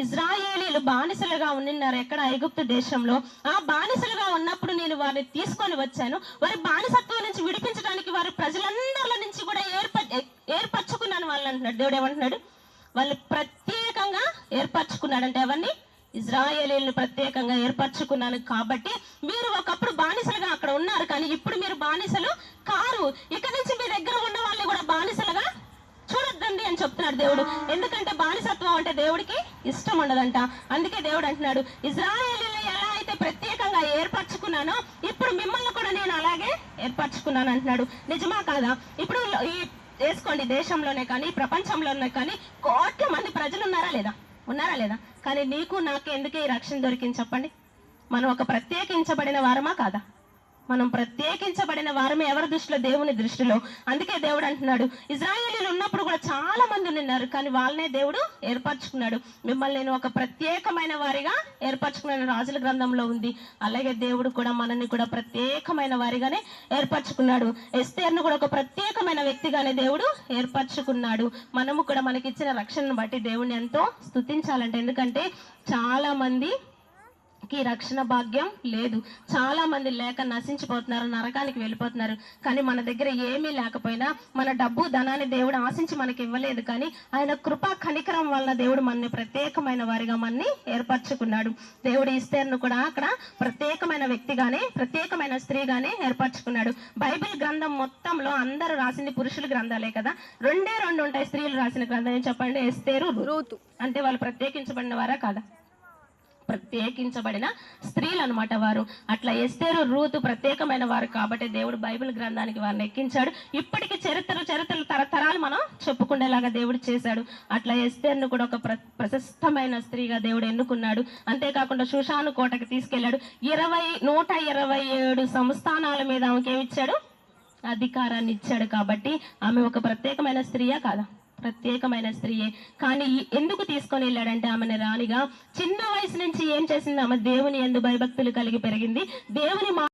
ఇజ్రాయేలీలు బానిసలుగా ఉన్నారు ఎక్కడ? ఐగుప్తు దేశంలో. ఆ బానిసలుగా ఉన్నప్పుడు నేను వారిని తీసుకొని వచ్చాను. వారి బానిసత్వం నుంచి విడిపించడానికి వారి ప్రజలందరిలో నుంచి కూడా ఏర్పరచుకున్నాను వాళ్ళు అంటున్నాడు. దేవుడు ఏమంటున్నాడు? వాళ్ళు ప్రత్యేకంగా ఏర్పరచుకున్నాడంటే ఎవరిని? ఇజ్రాయేలీలను ప్రత్యేకంగా ఏర్పరచుకున్నాను. కాబట్టి మీరు ఒకప్పుడు బానిసలుగా అక్కడ ఉన్నారు, కానీ ఇప్పుడు మీరు బానిసలు కారు. ఇక నుంచి మీ దగ్గర ఉన్న వాళ్ళని కూడా బానిసలుగా చూడొద్దండి అని చెప్తున్నాడు దేవుడు. ఎందుకంటే బానిసత్వం అంటే దేవుడికి ఇష్టం ఉండదంట. అందుకే దేవుడు అంటున్నాడు, ఇజ్రాయేలీలను ఎలా అయితే ప్రత్యేకంగా ఏర్పరచుకున్నానో ఇప్పుడు మిమ్మల్ని కూడా నేను అలాగే ఏర్పరచుకున్నాను అంటున్నాడు. నిజమా కాదా? ఇప్పుడు ఈ వేసుకోండి, దేశంలోనే కానీ ప్రపంచంలోనే కానీ కోట్ల మంది ప్రజలు ఉన్నారా లేదా? కానీ నీకు నాకు ఎందుకే ఈ రక్షణ దొరికింది చెప్పండి? మనం ఒక ప్రత్యేకించబడిన వారమా కాదా? మనం ప్రత్యేకించబడిన వారమే ఎవరి దృష్టిలో? దేవుని దృష్టిలో. అందుకే దేవుడు అంటున్నాడు, ఇజ్రాయేలీలు ఉన్నప్పుడు కూడా చాలా మంది ఉన్నారు, కానీ వాళ్ళనే దేవుడు ఏర్పరచుకున్నాడు. మిమ్మల్ని నేను ఒక ప్రత్యేకమైన వారిగా ఏర్పరచుకున్నాను, రాజుల గ్రంథంలో ఉంది. అలాగే దేవుడు కూడా మనల్ని కూడా ప్రత్యేకమైన వారిగానే ఏర్పరచుకున్నాడు. ఎస్తేర్ను కూడా ఒక ప్రత్యేకమైన వ్యక్తిగానే దేవుడు ఏర్పరచుకున్నాడు. మనము కూడా మనకిచ్చిన రక్షణను బట్టి దేవుణ్ణి ఎంతో స్తుతించాలంటే, ఎందుకంటే చాలా మంది రక్షణ భాగ్యం లేదు. చాలా మంది లేక నశించిపోతున్నారు, నరకానికి వెళ్ళిపోతున్నారు. కానీ మన దగ్గర ఏమీ లేకపోయినా, మన డబ్బు ధనాన్ని దేవుడు ఆశించి మనకి ఇవ్వలేదు, కానీ ఆయన కృపా కనికరం వలన దేవుడు మనని ప్రత్యేకమైన వారిగా మనని ఏర్పరచుకున్నాడు. దేవుడు ఎస్తేర్ను కూడా అక్కడ ప్రత్యేకమైన వ్యక్తిగానే, ప్రత్యేకమైన స్త్రీగానే ఏర్పరచుకున్నాడు. బైబిల్ గ్రంథం మొత్తంలో అందరూ రాసింది పురుషుల గ్రంథాలే కదా. రెండే ఉంటాయి స్త్రీలు రాసిన గ్రంథం. చెప్పండి, ఎస్తేరు, రూతు. అంటే వాళ్ళు ప్రత్యేకించబడిన వారా కాదా? ప్రత్యేకించబడిన స్త్రీలు అనమాట వారు. అట్లా ఎస్తేరు, రూతు ప్రత్యేకమైన వారు కాబట్టి దేవుడు బైబిల్ గ్రంథానికి వారిని ఎక్కించాడు. ఇప్పటికీ చరిత్రలు తరతరాలు మనం చెప్పుకునేలాగా దేవుడు చేశాడు. అట్లా ఎస్తేర్ను కూడా ఒక ప్రశస్తమైన స్త్రీగా దేవుడు ఎన్నుకున్నాడు. అంతేకాకుండా షూషాను కోటకి తీసుకెళ్లాడు. 127 సంస్థానాల మీద ఆమెకి ఏమిచ్చాడు? అధికారాన్ని ఇచ్చాడు. కాబట్టి ఆమె ఒక ప్రత్యేకమైన స్త్రీయా కాదా? ప్రత్యేకమైన స్త్రీయే. కానీ ఎందుకు తీసుకొని వెళ్ళాడంటే, ఆమెను రాణిగా చిన్న వయసు నుంచి ఏం చేసింది? ఆమె దేవుని యందు భయభక్తులు కలిగి పెరిగింది. దేవుని